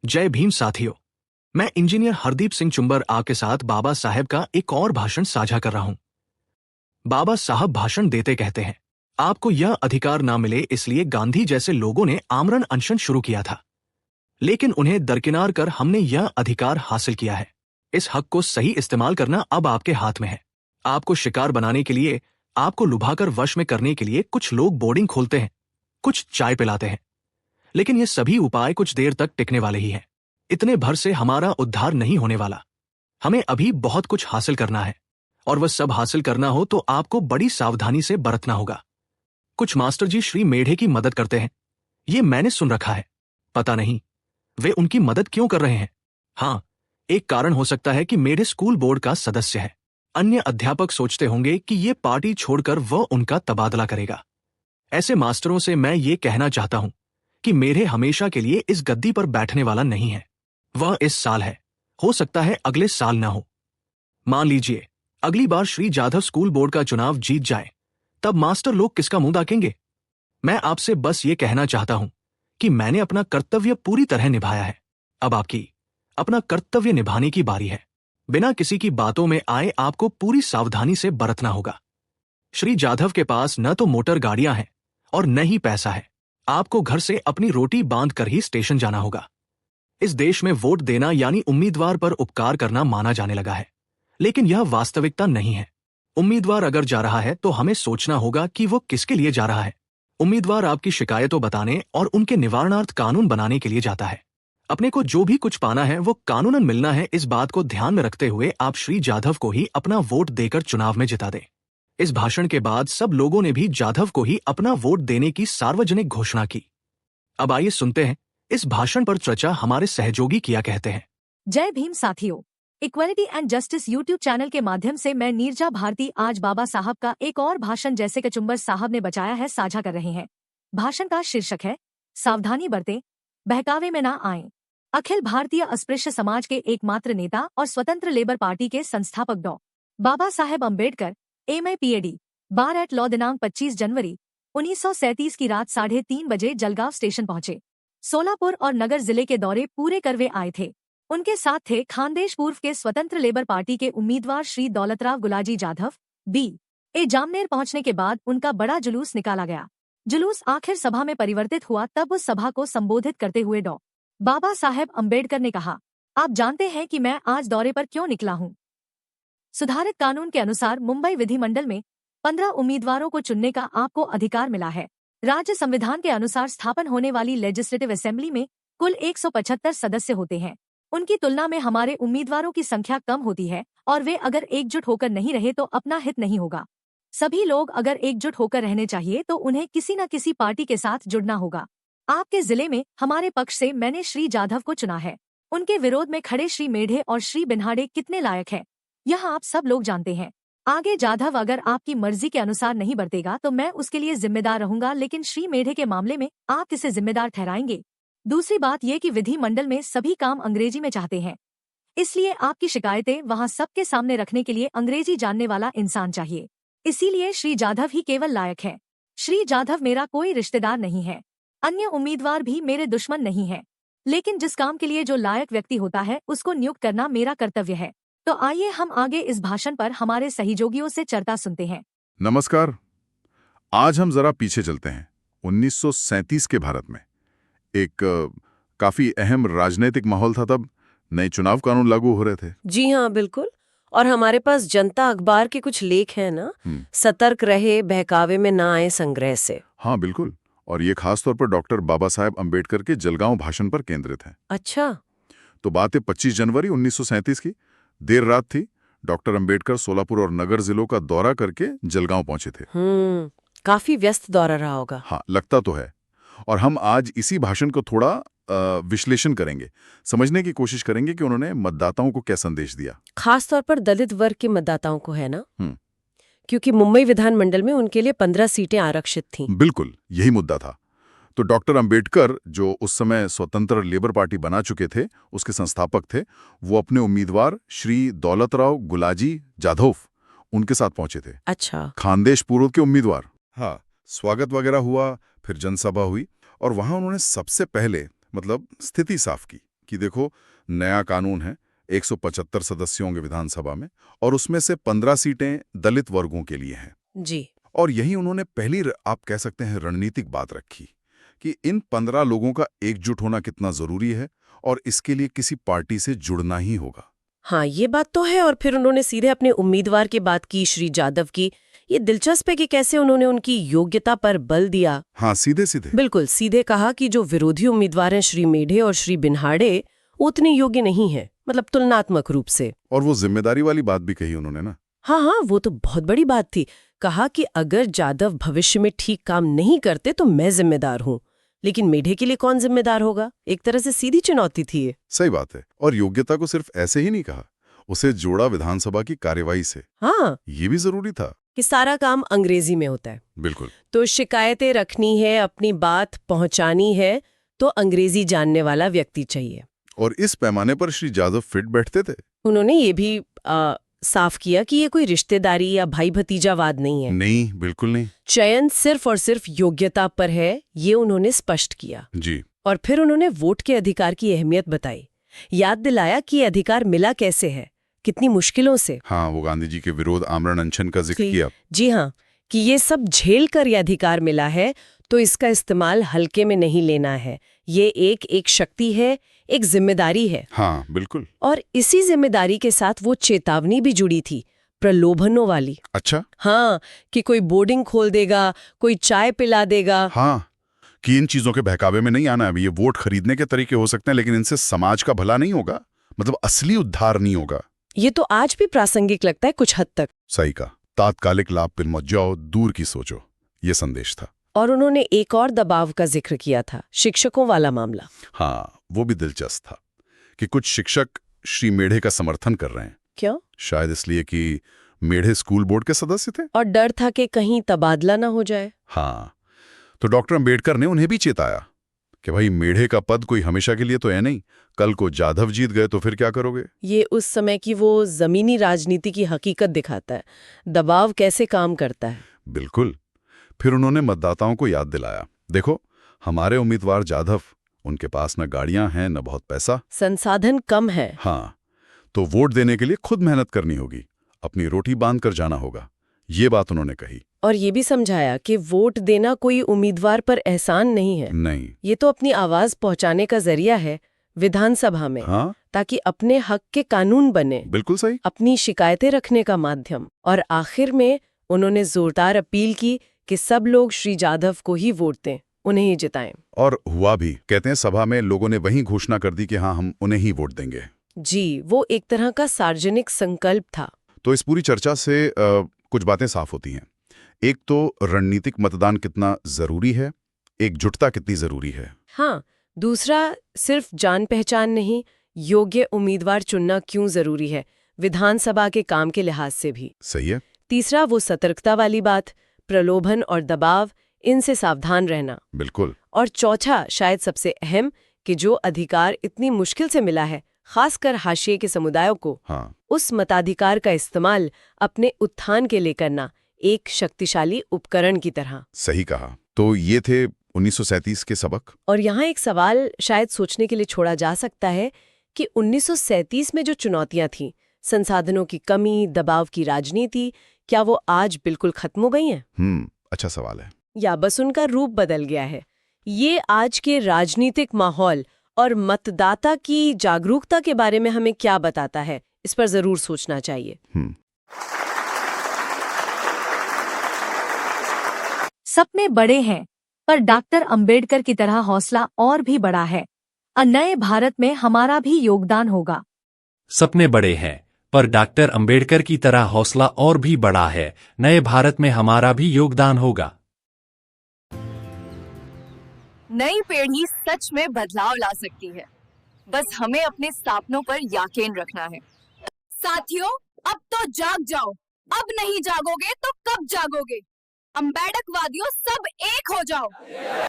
जय भीम साथियों। मैं इंजीनियर हरदीप सिंह चुंबर के साथ बाबा साहेब का एक और भाषण साझा कर रहा हूं। बाबा साहब भाषण देते कहते हैं, आपको यह अधिकार ना मिले इसलिए गांधी जैसे लोगों ने आमरण अनशन शुरू किया था, लेकिन उन्हें दरकिनार कर हमने यह अधिकार हासिल किया है। इस हक को सही इस्तेमाल करना अब आपके हाथ में है। आपको शिकार बनाने के लिए, आपको लुभाकर वश में करने के लिए कुछ लोग बोर्डिंग खोलते हैं, कुछ चाय पिलाते हैं, लेकिन ये सभी उपाय कुछ देर तक टिकने वाले ही हैं। इतने भर से हमारा उद्धार नहीं होने वाला। हमें अभी बहुत कुछ हासिल करना है, और वह सब हासिल करना हो तो आपको बड़ी सावधानी से बरतना होगा। कुछ मास्टर जी श्री मेढे की मदद करते हैं, ये मैंने सुन रखा है। पता नहीं वे उनकी मदद क्यों कर रहे हैं। हाँ, एक कारण हो सकता है कि मेढे स्कूल बोर्ड का सदस्य है। अन्य अध्यापक सोचते होंगे कि ये पार्टी छोड़कर वह उनका तबादला करेगा। ऐसे मास्टरों से मैं ये कहना चाहता हूं कि मेढे हमेशा के लिए इस गद्दी पर बैठने वाला नहीं है। वह इस साल है, हो सकता है अगले साल ना हो। मान लीजिए अगली बार श्री जाधव स्कूल बोर्ड का चुनाव जीत जाए, तब मास्टर लोग किसका मुंह ताकेंगे। मैं आपसे बस ये कहना चाहता हूं कि मैंने अपना कर्तव्य पूरी तरह निभाया है। अब आपकी अपना कर्तव्य निभाने की बारी है। बिना किसी की बातों में आए आपको पूरी सावधानी से बरतना होगा। श्री जाधव के पास न तो मोटर गाड़ियां हैं और न ही पैसा है। आपको घर से अपनी रोटी बांध कर ही स्टेशन जाना होगा। इस देश में वोट देना यानी उम्मीदवार पर उपकार करना माना जाने लगा है, लेकिन यह वास्तविकता नहीं है। उम्मीदवार अगर जा रहा है तो हमें सोचना होगा कि वो किसके लिए जा रहा है। उम्मीदवार आपकी शिकायतों बताने और उनके निवारणार्थ कानून बनाने के लिए जाता है। अपने को जो भी कुछ पाना है वो कानूनन मिलना है। इस बात को ध्यान में रखते हुए आप श्री जाधव को ही अपना वोट देकर चुनाव में जिता दें। इस भाषण के बाद सब लोगों ने भी जाधव को ही अपना वोट देने की सार्वजनिक घोषणा की। अब आइए सुनते हैं इस भाषण पर चर्चा हमारे सहयोगी क्या कहते हैं। जय भीम साथियों। Equality and justice YouTube channel के माध्यम से मैं नीरजा भारती आज बाबा साहब का एक और भाषण जैसे कि चुंबर साहब ने बचाया है साझा कर रहे हैं। भाषण का शीर्षक है, सावधानी बरतें, बहकावे में ना आएं। अखिल भारतीय अस्पृश्य समाज के एकमात्र नेता और स्वतंत्र लेबर पार्टी के संस्थापक डॉ. बाबा साहेब अम्बेडकर MA PhD बार एट लॉ दिनांक 25 जनवरी 1937 की रात 3:30 बजे जलगांव स्टेशन पहुंचे। सोलापुर और नगर जिले के दौरे पूरे कर वे आए थे। उनके साथ थे खानदेश पूर्व के स्वतंत्र लेबर पार्टी के उम्मीदवार श्री दौलतराव गुलाजी जाधव B.A. जामनेर पहुंचने के बाद उनका बड़ा जुलूस निकाला गया। जुलूस आखिर सभा में परिवर्तित हुआ। तब उस सभा को संबोधित करते हुए डॉ. बाबा साहेब अम्बेडकर ने कहा, आप जानते हैं कि मैं आज दौरे पर क्यों निकला हूँ। सुधारित कानून के अनुसार मुंबई विधिमंडल में 15 उम्मीदवारों को चुनने का आपको अधिकार मिला है। राज्य संविधान के अनुसार स्थापन होने वाली लेजिस्लेटिव असेंबली में कुल 175 सदस्य होते हैं। उनकी तुलना में हमारे उम्मीदवारों की संख्या कम होती है और वे अगर एकजुट होकर नहीं रहे तो अपना हित नहीं होगा। सभी लोग अगर एकजुट होकर रहने चाहिए तो उन्हें किसी न किसी पार्टी के साथ जुड़ना होगा। आपके जिले में हमारे पक्ष से मैंने श्री जाधव को चुना है। उनके विरोध में खड़े श्री मेढे और श्री बिन्हाड़े कितने लायक हैं, यह आप सब लोग जानते हैं। आगे जाधव अगर आपकी मर्जी के अनुसार नहीं बरतेगा तो मैं उसके लिए जिम्मेदार रहूंगा, लेकिन श्री मेढे के मामले में आप किसे जिम्मेदार ठहराएंगे। दूसरी बात ये कि विधि मंडल में सभी काम अंग्रेजी में चाहते हैं, इसलिए आपकी शिकायतें वहां सबके सामने रखने के लिए अंग्रेजी जानने वाला इंसान चाहिए। इसीलिए श्री जाधव ही केवल लायक है। श्री जाधव मेरा कोई रिश्तेदार नहीं है, अन्य उम्मीदवार भी मेरे दुश्मन नहीं है, लेकिन जिस काम के लिए जो लायक व्यक्ति होता है उसको नियुक्त करना मेरा कर्तव्य है। तो आइए हम आगे इस भाषण पर हमारे सहयोगियों से चर्चा सुनते हैं। नमस्कार। आज हम जरा पीछे चलते हैं। 1937 के भारत में एक काफी अहम राजनीतिक माहौल था। तब नए चुनाव कानून लागू हो रहे थे। जी हाँ, बिल्कुल। और हमारे पास जनता अखबार के कुछ लेख हैं ना, सतर्क रहे, बहकावे में ना आए संग्रह से। हाँ बिल्कुल। और ये खास तौर पर डॉक्टर बाबा साहेब अम्बेडकर के जलगांव भाषण पर केंद्रित है। अच्छा। तो बात है 25 जनवरी 1937 की। देर रात थी। डॉक्टर अम्बेडकर सोलापुर और नगर जिलों का दौरा करके जलगांव पहुंचे थे। काफी व्यस्त दौरा रहा होगा। हाँ, लगता तो है। और हम आज इसी भाषण को थोड़ा विश्लेषण करेंगे, समझने की कोशिश करेंगे कि उन्होंने मतदाताओं को क्या संदेश दिया। खास तौर पर दलित वर्ग के मतदाताओं को, है ना? क्योंकि मुंबई विधानमंडल में उनके लिए 15 सीटें आरक्षित थीं। बिल्कुल, यही मुद्दा था। तो डॉक्टर अंबेडकर, जो उस समय स्वतंत्र लेबर पार्टी बना चुके थे, उसके संस्थापक थे, वो अपने उम्मीदवार श्री दौलतराव गुलाजी जाधव उनके साथ पहुंचे थे। अच्छा। खानदेश पूर्व के उम्मीदवार। हाँ, स्वागत वगैरह हुआ, फिर जनसभा हुई और वहां उन्होंने सबसे पहले स्थिति साफ की। कि देखो, नया कानून है, 175 सदस्यों के विधानसभा में, और उसमें से 15 सीटें दलित वर्गों के लिए हैं। जी। और यही उन्होंने पहली आप कह सकते हैं रणनीतिक बात रखी कि इन 15 लोगों का एकजुट होना कितना जरूरी है और इसके लिए किसी पार्टी से जुड़ना ही होगा। हाँ, ये बात तो है। और फिर उन्होंने सीधे अपने उम्मीदवार की बात की, श्री जाधव की। ये दिलचस्प है कि कैसे उन्होंने उनकी योग्यता पर बल दिया। हाँ, सीधे सीधे। बिल्कुल सीधे कहा कि जो विरोधी उम्मीदवार हैं श्री मेढे और श्री बिन्हाड़े, उतने योग्य नहीं है, मतलब तुलनात्मक रूप से। और वो जिम्मेदारी वाली बात भी कही उन्होंने ना। हाँ, वो तो बहुत बड़ी बात थी। कहा कि अगर जाधव भविष्य में ठीक काम नहीं करते तो मैं जिम्मेदार हूँ, लेकिन मेढे के लिए कौन जिम्मेदार होगा? एक तरह से सीधी चुनौती थी ये। सही बात है। और योग्यता को सिर्फ ऐसे ही नहीं कहा, उसे जोड़ा विधानसभा की कार्यवाही से। हाँ, ये भी जरूरी था कि सारा काम अंग्रेजी में होता है। बिल्कुल। तो शिकायतें रखनी है, अपनी बात पहुंचानी है, तो अंग्रेजी जानने वाला व्यक्ति चाहिए। और इस पैमाने पर श्री जाधव फिट बैठते थे। उन्होंने ये भी साफ किया कि ये कोई रिश्तेदारी या भाई भतीजावाद नहीं है। नहीं, बिल्कुल नहीं। चयन सिर्फ और सिर्फ योग्यता पर है, ये उन्होंने स्पष्ट किया। जी। और फिर उन्होंने वोट के अधिकार की अहमियत बताई, याद दिलाया कि ये अधिकार मिला कैसे है, कितनी मुश्किलों से। हाँ, वो गांधी जी के विरोध आमरण अनशन का जिक्र किया। जी हाँ, कि ये सब झेल कर ये अधिकार मिला है, तो इसका इस्तेमाल हल्के में नहीं लेना है। ये एक शक्ति है, एक जिम्मेदारी है। हाँ, बिल्कुल। और इसी जिम्मेदारी के साथ वो चेतावनी भी जुड़ी थी, प्रलोभनों वाली। अच्छा। हाँ, कि कोई बोर्डिंग खोल देगा, कोई चाय पिला देगा। हाँ, कि इन चीजों के बहकावे में नहीं आना है। ये वोट खरीदने के तरीके हो सकते हैं, लेकिन इनसे समाज का भला नहीं होगा, मतलब असली उद्धार नहीं होगा। ये तो आज भी प्रासंगिक लगता है कुछ हद तक। सही का, तात्कालिक लाभ पे मत जाओ, दूर की सोचो, ये संदेश था। और उन्होंने एक और दबाव का जिक्र किया था, शिक्षकों वाला मामला। हाँ, वो भी दिलचस्प था कि कुछ शिक्षक श्री मेढे का समर्थन कर रहे हैं। क्यों? शायद इसलिए कि मेढे स्कूल बोर्ड के सदस्य थे और डर था कि कहीं तबादला ना हो जाए। हाँ, तो डॉक्टर अंबेडकर ने उन्हें भी चेताया कि भाई, मेढे का पद कोई हमेशा के लिए तो है नहीं, कल को जाधव जीत गए तो फिर क्या करोगे। ये उस समय की वो जमीनी राजनीति की हकीकत दिखाता है, दबाव कैसे काम करता है। बिल्कुल। फिर उन्होंने मतदाताओं को याद दिलाया, देखो, हमारे उम्मीदवार जाधव, उनके पास न गाड़ियां हैं न बहुत पैसा, संसाधन कम है। हाँ, तो वोट देने के लिए खुद मेहनत करनी होगी, अपनी रोटी बांध कर जाना होगा। ये बात उन्होंने कही। और ये भी समझाया कि वोट देना कोई उम्मीदवार पर एहसान नहीं है। नहीं, ये तो अपनी आवाज पहुंचाने का जरिया है विधानसभा में। हाँ, ताकि अपने हक के कानून बने। बिल्कुल सही। अपनी शिकायतें रखने का माध्यम। और आखिर में उन्होंने जोरदार अपील की कि सब लोग श्री जाधव को ही वोट दें, उन्हें ही जिताएं। और हुआ भी। कहते हैं सभा में लोगों ने वही घोषणा कर दी कि हाँ, हम उन्हें ही वोट देंगे। जी, वो एक तरह का सार्वजनिक संकल्प था। तो इस पूरी चर्चा से कुछ बातें साफ होती हैं। एक तो रणनीतिक मतदान कितना जरूरी है, एकजुटता कितनी जरूरी है। हाँ, दूसरा सिर्फ जान पहचान नहीं, योग्य उम्मीदवार चुनना क्यों जरूरी है, विधानसभा के काम के लिहाज से भी। सही है। तीसरा वो सतर्कता वाली बात, प्रलोभन और दबाव, इनसे सावधान रहना। बिल्कुल। और चौथा, शायद सबसे अहम, कि जो अधिकार इतनी मुश्किल से मिला है, खासकर हाशिए के समुदायों को, हाँ, उस मताधिकार का इस्तेमाल अपने उत्थान के लिए करना, एक शक्तिशाली उपकरण की तरह। सही कहा। तो ये थे 1937 के सबक। और यहाँ एक सवाल शायद सोचने के लिए छोड़ा जा सकता है कि 1937 में जो चुनौतियां थीं, संसाधनों की कमी, दबाव की राजनीति, क्या वो आज बिल्कुल खत्म हो गई हैं? अच्छा सवाल है। या बस उनका रूप बदल गया है? ये आज के राजनीतिक माहौल और मतदाता की जागरूकता के बारे में हमें क्या बताता है, इस पर जरूर सोचना चाहिए। सपने बड़े हैं, पर डॉक्टर अंबेडकर की तरह हौसला और भी बड़ा है। नए भारत में हमारा भी योगदान होगा। सपने बड़े हैं, पर डॉक्टर अंबेडकर की तरह हौसला और भी बड़ा है। नए भारत में हमारा भी योगदान होगा। नई पीढ़ी सच में बदलाव ला सकती है, बस हमें अपने सपनों पर यकीन रखना है। साथियों, अब तो जाग जाओ। अब नहीं जागोगे तो कब जागोगे? अंबेडकवादियों, सब एक हो जाओ।